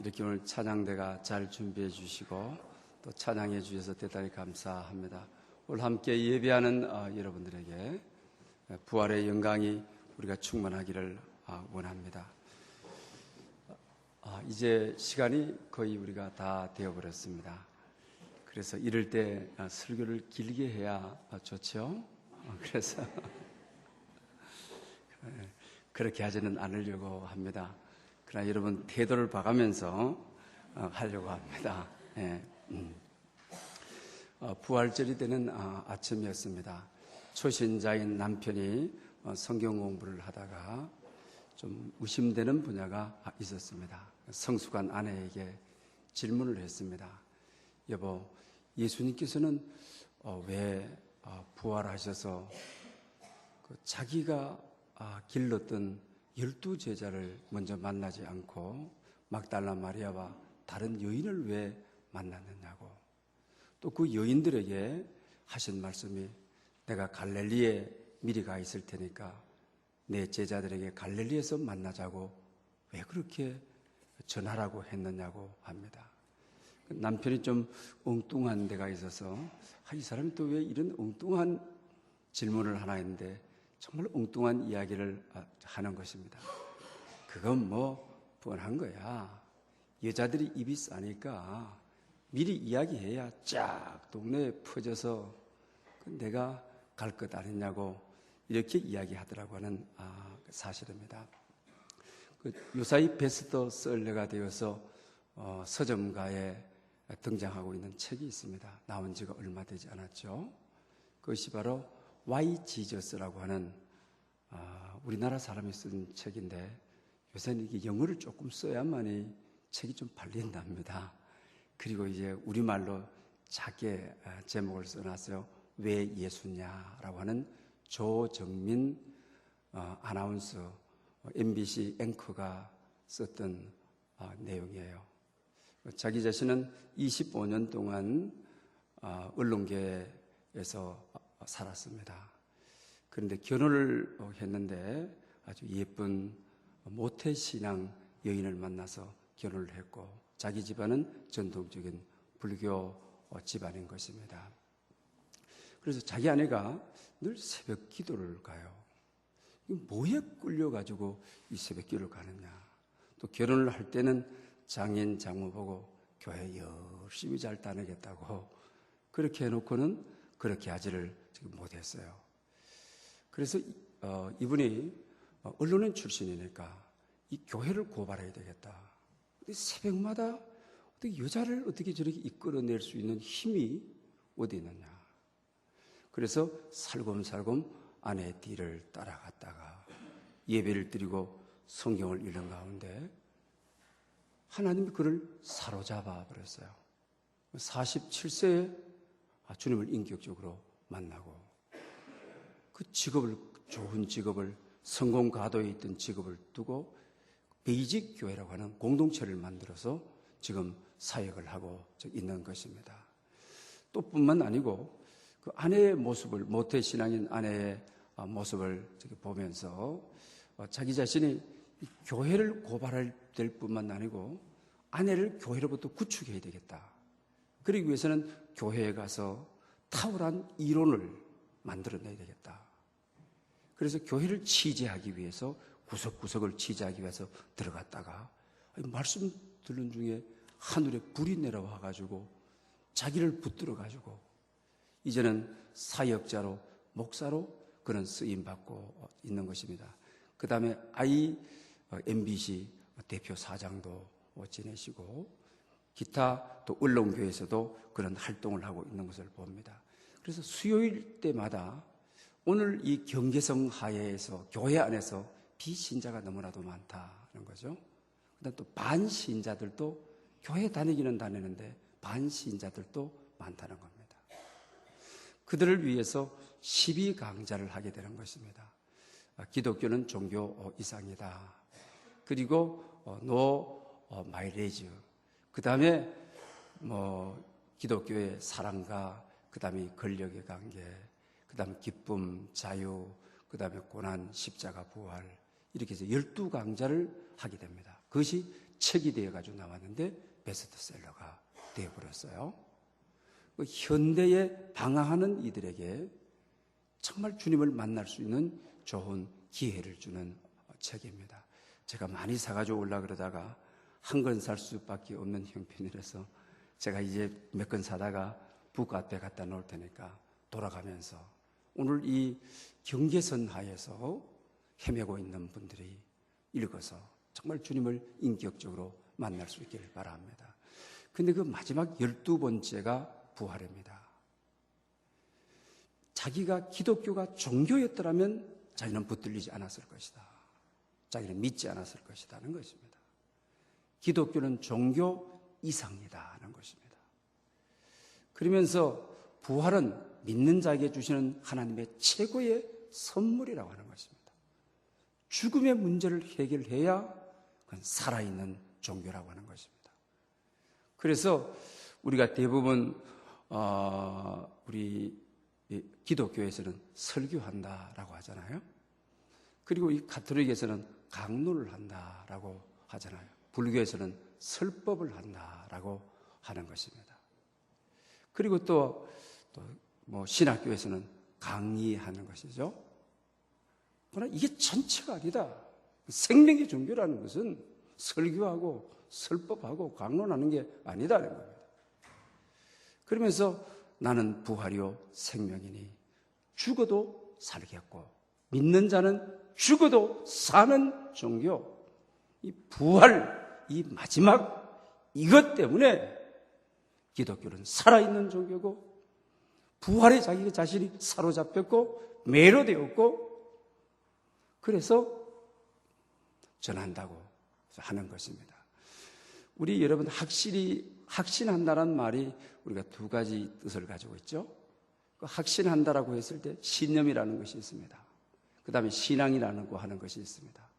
이렇게 오늘 찬양대가 잘 준비해 주시고 또 찬양해 주셔서 대단히 감사합니다. 오늘 함께 예배하는 여러분들에게 부활의 영광이 우리가 충만하기를 원합니다. 이제 시간이 거의 우리가 다 되어버렸습니다. 그래서 이럴 때 설교를 길게 해야 좋죠. 그래서 그렇게 하지는 않으려고 합니다. 그러나 여러분 태도를 봐가면서 하려고 합니다. 부활절이 되는 아침이었습니다. 초신자인 남편이 성경 공부를 하다가 좀 의심되는 분야가 있었습니다. 성숙한 아내에게 질문을 했습니다. 여보, 예수님께서는 왜 부활하셔서 자기가 길렀던 12제자를 먼저 만나지 않고 막달라 마리아와 다른 여인을 왜 만났느냐고, 또 그 여인들에게 하신 말씀이 내가 갈릴리에 미리 가 있을 테니까 내 제자들에게 갈릴리에서 만나자고 왜 그렇게 전하라고 했느냐고 합니다. 남편이 좀 엉뚱한 데가 있어서 이 사람이 또 왜 이런 엉뚱한 질문을 하나 했는데 정말 엉뚱한 이야기를 하는 것입니다. 그건 뭐 뻔한 거야. 여자들이 입이 싸니까 미리 이야기해야 쫙 동네에 퍼져서 내가 갈 것 아니냐고 이렇게 이야기하더라고 하는 사실입니다. 요사이 베스트셀러가 되어서 서점가에 등장하고 있는 책이 있습니다. 나온 지가 얼마 되지 않았죠. 그것이 바로 Why Jesus라고 하는 우리나라 사람이 쓴 책인데 요새는 이게 영어를 조금 써야만이 책이 좀 팔린답니다. 그리고 이제 우리말로 작게 제목을 써놨어요. 왜 예수냐라고 하는 조정민 아나운서 MBC 앵커가 썼던 내용이에요. 자기 자신은 25년 동안 언론계에서 살았습니다. 그런데 결혼을 했는데 아주 예쁜 모태신앙 여인을 만나서 결혼을 했고 자기 집안은 전통적인 불교 집안인 것입니다. 그래서 자기 아내가 늘 새벽 기도를 가요. 뭐에 끌려가지고 이 새벽 기도를 가느냐. 또 결혼을 할 때는 장인 장모 보고 교회 열심히 잘 다니겠다고 그렇게 해놓고는 그렇게 하지를 지금 못했어요. 그래서 이분이 언론인 출신이니까 이 교회를 고발해야 되겠다. 새벽마다 어떻게 여자를 어떻게 저렇게 이끌어낼 수 있는 힘이 어디 있느냐. 그래서 살금살금 아내의 뒤를 따라갔다가 예배를 드리고 성경을 읽는 가운데 하나님이 그를 사로잡아 버렸어요. 47세에 주님을 인격적으로 만나고 그 직업을, 좋은 직업을, 성공 가도에 있던 직업을 두고 베이직 교회라고 하는 공동체를 만들어서 지금 사역을 하고 있는 것입니다. 또 뿐만 아니고 그 아내의 모습을, 모태신앙인 아내의 모습을 보면서 자기 자신이 교회를 고발할 될 뿐만 아니고 아내를 교회로부터 구축해야 되겠다. 그러기 위해서는 교회에 가서 탁월한 이론을 만들어내야 되겠다. 그래서 교회를 취재하기 위해서 구석구석을 취재하기 위해서 들어갔다가 말씀 듣는 중에 하늘에 불이 내려와가지고 자기를 붙들어가지고 이제는 사역자로 목사로 그런 쓰임받고 있는 것입니다. 그 다음에 MBC 대표 사장도 지내시고 기타 또 언론교회에서도 그런 활동을 하고 있는 것을 봅니다. 그래서 수요일 때마다 오늘 이 경계성 하에서 교회 안에서 비신자가 너무나도 많다는 거죠. 그다음 또 반신자들도 교회 다니기는 다니는데 반신자들도 많다는 겁니다. 그들을 위해서 12강좌를 하게 되는 것입니다. 기독교는 종교 이상이다. 그리고 노 마일리지. 그 다음에 기독교의 사랑과 그 다음에 권력의 관계, 그 다음에 기쁨, 자유, 그 다음에 고난, 십자가, 부활 이렇게 해서 12강좌를 하게 됩니다. 그것이 책이 되어가지고 나왔는데 베스트셀러가 되어버렸어요. 현대에 방황하는 이들에게 정말 주님을 만날 수 있는 좋은 기회를 주는 책입니다. 제가 많이 사가지고 오려고 그러다가 한 권 살 수밖에 없는 형편이라서 제가 이제 몇 권 사다가 북 앞에 갖다 놓을 테니까 돌아가면서 오늘 이 경계선 하에서 헤매고 있는 분들이 읽어서 정말 주님을 인격적으로 만날 수 있기를 바랍니다. 근데 그 마지막 12번째가 부활입니다. 자기가 기독교가 종교였더라면 자기는 붙들리지 않았을 것이다. 자기는 믿지 않았을 것이다 하는 것입니다. 기독교는 종교 이상이다 하는 것입니다. 그러면서 부활은 믿는 자에게 주시는 하나님의 최고의 선물이라고 하는 것입니다. 죽음의 문제를 해결해야 그건 살아있는 종교라고 하는 것입니다. 그래서 우리가 대부분 우리 기독교에서는 설교한다라고 하잖아요. 그리고 이 가톨릭에서는 강론을 한다라고 하잖아요. 불교에서는 설법을 한다라고 하는 것입니다. 그리고 또 신학교에서는 강의하는 것이죠. 그러나 이게 전체가 아니다. 생명의 종교라는 것은 설교하고 설법하고 강론하는 게 아니다는 겁니다. 그러면서 나는 부활이요 생명이니 죽어도 살겠고 믿는 자는 죽어도 사는 종교. 이 부활, 이 마지막 이것 때문에 기독교는 살아있는 종교고 부활에 자기 자신이 사로잡혔고 매료되었고 그래서 전한다고 하는 것입니다. 우리 여러분 확신한다는 말이 우리가 두 가지 뜻을 가지고 있죠. 그 확신한다라고 했을 때 신념이라는 것이 있습니다. 그 다음에 신앙이라는 거 하는 것이 있습니다.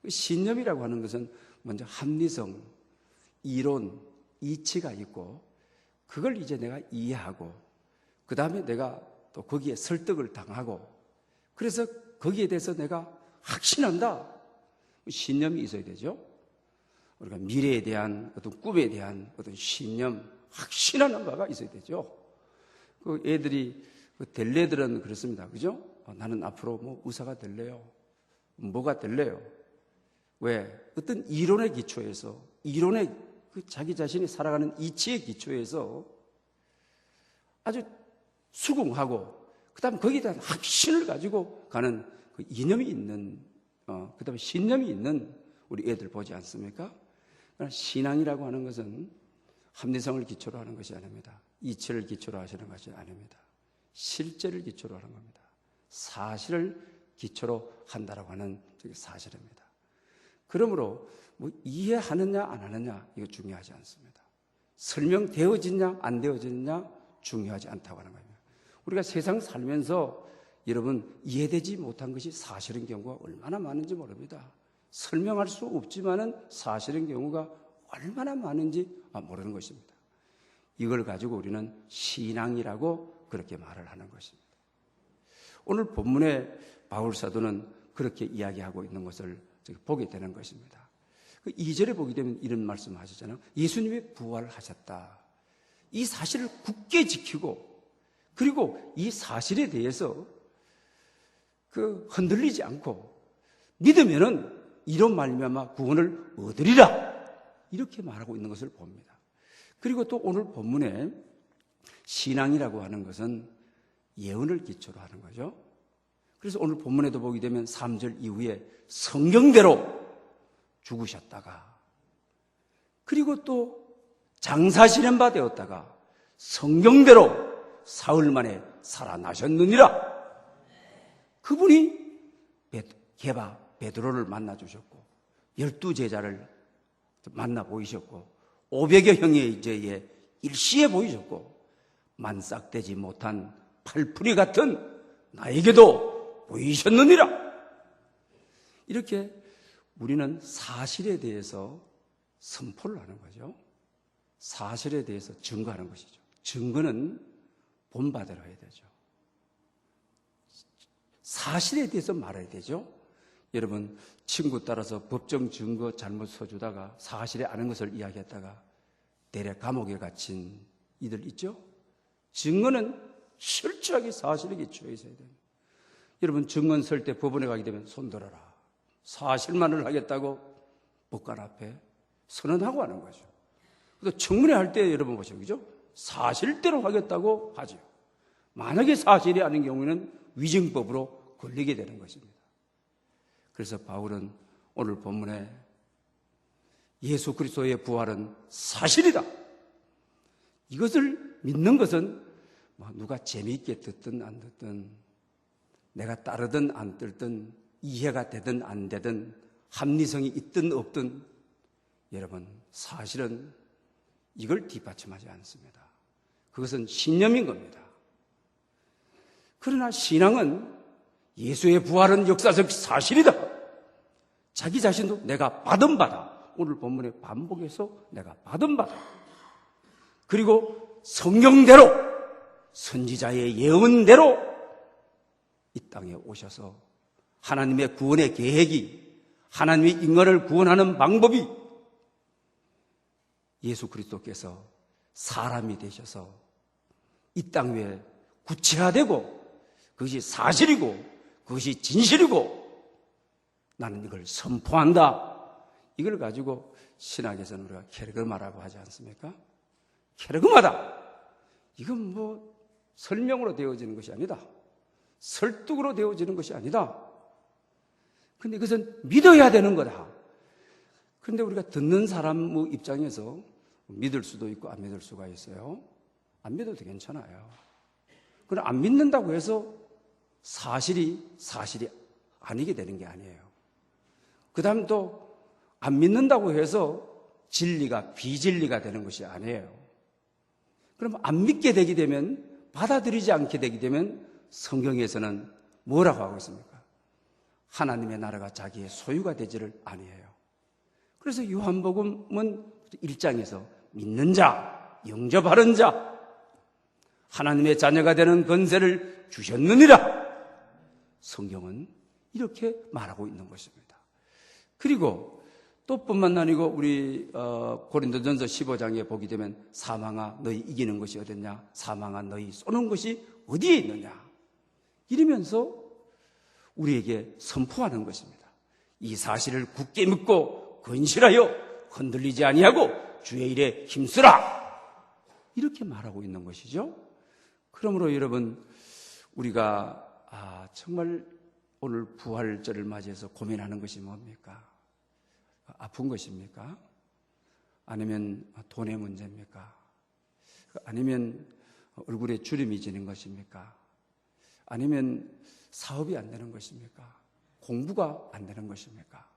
그 신념이라고 하는 것은 먼저 합리성, 이론, 이치가 있고 그걸 이제 내가 이해하고 그 다음에 내가 또 거기에 설득을 당하고 그래서 거기에 대해서 내가 확신한다. 신념이 있어야 되죠. 우리가 미래에 대한 어떤 꿈에 대한 어떤 신념, 확신하는 바가 있어야 되죠. 그 애들이 될 애들은 그렇습니다. 그죠? 나는 앞으로 뭐 의사가 될래요. 뭐가 될래요? 왜? 어떤 이론의 기초에서 이론의 그 자기 자신이 살아가는 이치의 기초에서 아주 수긍하고 그다음 거기에 대한 확신을 가지고 가는 그 이념이 있는 그다음에 신념이 있는 우리 애들 보지 않습니까? 그러나 신앙이라고 하는 것은 합리성을 기초로 하는 것이 아닙니다. 이치를 기초로 하시는 것이 아닙니다. 실제를 기초로 하는 겁니다. 사실을 기초로 한다라고 하는 사실입니다. 그러므로 뭐 이해하느냐 안 하느냐 이거 중요하지 않습니다. 설명되어지냐 안 되어지느냐 중요하지 않다고 하는 겁니다. 우리가 세상 살면서 여러분 이해되지 못한 것이 사실인 경우가 얼마나 많은지 모릅니다. 설명할 수 없지만은 사실인 경우가 얼마나 많은지 모르는 것입니다. 이걸 가지고 우리는 신앙이라고 그렇게 말을 하는 것입니다. 오늘 본문에 바울 사도는 그렇게 이야기하고 있는 것을 보게 되는 것입니다. 2절에 보게 되면 이런 말씀 하시잖아요. 예수님이 부활하셨다. 이 사실을 굳게 지키고 그리고 이 사실에 대해서 흔들리지 않고 믿으면은 이런 말미암아 구원을 얻으리라 이렇게 말하고 있는 것을 봅니다. 그리고 또 오늘 본문에 신앙이라고 하는 것은 예언을 기초로 하는 거죠. 그래서 오늘 본문에도 보게 되면 3절 이후에 성경대로 죽으셨다가 그리고 또 장사시는 바 되었다가 성경대로 사흘 만에 살아나셨느니라. 그분이 게바 베드로를 만나 주셨고 12제자를 만나 보이셨고 500여 형의 제에 일시에 보이셨고 만삭되지 못한 팔풀이 같은 나에게도 보이셨느니라. 이렇게 우리는 사실에 대해서 선포를 하는 거죠. 사실에 대해서 증거하는 것이죠. 증거는 본받으러 해야 되죠. 사실에 대해서 말해야 되죠. 여러분, 친구 따라서 법정 증거 잘못 서주다가 사실이 아닌 것을 이야기했다가 내래 감옥에 갇힌 이들 있죠? 증거는 철저하게 사실에 기초해 있어야 돼요. 여러분, 증언 설 때 법원에 가게 되면 손 들어라. 사실만을 하겠다고 법관 앞에 선언하고 하는 거죠. 또 청문회 할 때 여러분 보시죠, 그죠? 사실대로 하겠다고 하죠. 만약에 사실이 아닌 경우에는 위증법으로 걸리게 되는 것입니다. 그래서 바울은 오늘 본문에 예수 그리스도의 부활은 사실이다. 이것을 믿는 것은 누가 재미있게 듣든 안 듣든, 내가 따르든 안 들든, 이해가 되든 안 되든, 합리성이 있든 없든, 여러분, 사실은 이걸 뒷받침하지 않습니다. 그것은 신념인 겁니다. 그러나 신앙은 예수의 부활은 역사적 사실이다. 자기 자신도 내가 받은 바다. 오늘 본문에 반복해서 내가 받은 바다. 그리고 성경대로, 선지자의 예언대로 이 땅에 오셔서 하나님의 구원의 계획이, 하나님의 인간을 구원하는 방법이 예수 그리스도께서 사람이 되셔서 이 땅 위에 구체화되고, 그것이 사실이고 그것이 진실이고 나는 이걸 선포한다. 이걸 가지고 신학에서는 우리가 케르그마라고 하지 않습니까? 케르그마다. 이건 뭐 설명으로 되어지는 것이 아니다. 설득으로 되어지는 것이 아니다. 근데 이것은 믿어야 되는 거다. 그런데 우리가 듣는 사람 입장에서 믿을 수도 있고 안 믿을 수가 있어요. 안 믿어도 괜찮아요. 그러나 안 믿는다고 해서 사실이 아니게 되는 게 아니에요. 그 다음 또 안 믿는다고 해서 진리가 비진리가 되는 것이 아니에요. 그럼 안 믿게 되게 되면, 받아들이지 않게 되게 되면 성경에서는 뭐라고 하고 있습니까? 하나님의 나라가 자기의 소유가 되지를 아니해요. 그래서 요한복음은 1장에서 믿는 자, 영접하는 자, 하나님의 자녀가 되는 권세를 주셨느니라. 성경은 이렇게 말하고 있는 것입니다. 그리고 또 뿐만 아니고 우리 고린도전서 15장에 보게 되면 사망아 너희 이기는 것이 어딨냐, 사망아 너희 쏘는 것이 어디에 있느냐, 이러면서 우리에게 선포하는 것입니다. 이 사실을 굳게 믿고 건실하여 흔들리지 아니하고 주의 일에 힘쓰라, 이렇게 말하고 있는 것이죠. 그러므로 여러분, 우리가 정말 오늘 부활절을 맞이해서 고민하는 것이 뭡니까? 아픈 것입니까? 아니면 돈의 문제입니까? 아니면 얼굴에 주름이 지는 것입니까? 아니면 사업이 안 되는 것입니까? 공부가 안 되는 것입니까?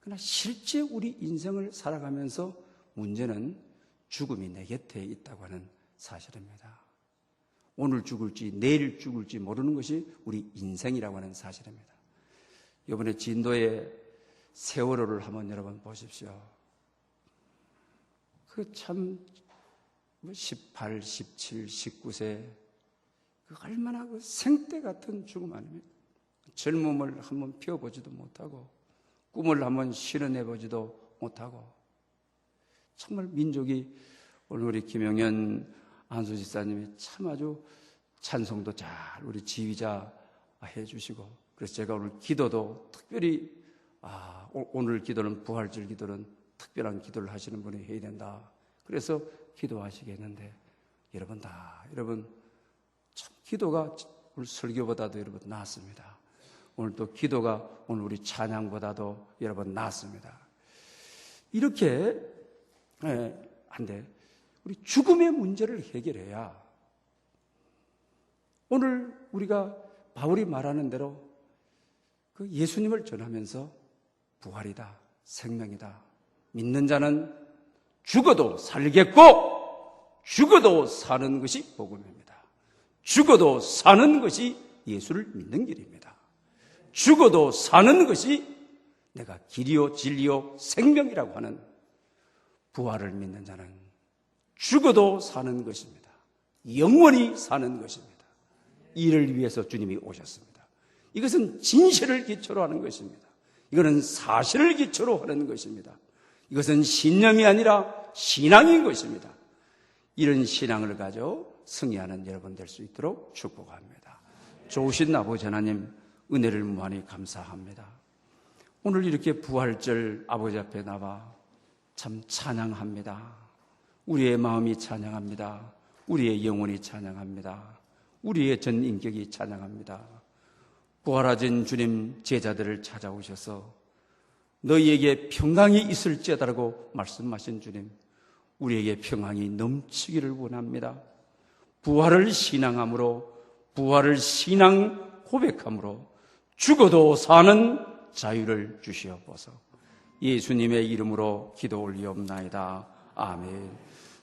그러나 실제 우리 인생을 살아가면서 문제는 죽음이 내 곁에 있다고 하는 사실입니다. 오늘 죽을지 내일 죽을지 모르는 것이 우리 인생이라고 하는 사실입니다. 이번에 진도의 세월호를 한번 여러분 보십시오. 그 참 18, 17, 19세 얼마나 그 생떼 같은 죽음 아닙니까? 젊음을 한번 피워보지도 못하고 꿈을 한번 실현해보지도 못하고, 정말 민족이, 오늘 우리 김영현 안수 집사님이 참 아주 찬송도 잘 우리 지휘자 해주시고, 그래서 제가 오늘 기도도 특별히 오늘 기도는, 부활절 기도는 특별한 기도를 하시는 분이 해야 된다, 그래서 기도하시겠는데, 여러분 참 기도가 오늘 설교보다도 여러분 낫습니다. 오늘 또 기도가 오늘 우리 찬양보다도 여러분 낫습니다. 이렇게 한데 우리 죽음의 문제를 해결해야 오늘 우리가 바울이 말하는 대로 그 예수님을 전하면서 부활이다, 생명이다, 믿는 자는 죽어도 살겠고 죽어도 사는 것이 복음입니다. 죽어도 사는 것이 예수를 믿는 길입니다. 죽어도 사는 것이 내가 길이요 진리요 생명이라고 하는 부활을 믿는 자는 죽어도 사는 것입니다. 영원히 사는 것입니다. 이를 위해서 주님이 오셨습니다. 이것은 진실을 기초로 하는 것입니다. 이거는 사실을 기초로 하는 것입니다. 이것은 신념이 아니라 신앙인 것입니다. 이런 신앙을 가져 승리하는 여러분 될 수 있도록 축복합니다. 좋으신 아버지 하나님, 은혜를 무한히 감사합니다. 오늘 이렇게 부활절 아버지 앞에 나와 참 찬양합니다. 우리의 마음이 찬양합니다. 우리의 영혼이 찬양합니다. 우리의 전 인격이 찬양합니다. 부활하신 주님 제자들을 찾아오셔서 너희에게 평강이 있을지어다라고 말씀하신 주님, 우리에게 평강이 넘치기를 원합니다. 부활을 신앙함으로, 부활을 신앙 고백함으로 죽어도 사는 자유를 주시옵소서. 예수님의 이름으로 기도 올리옵나이다. 아멘.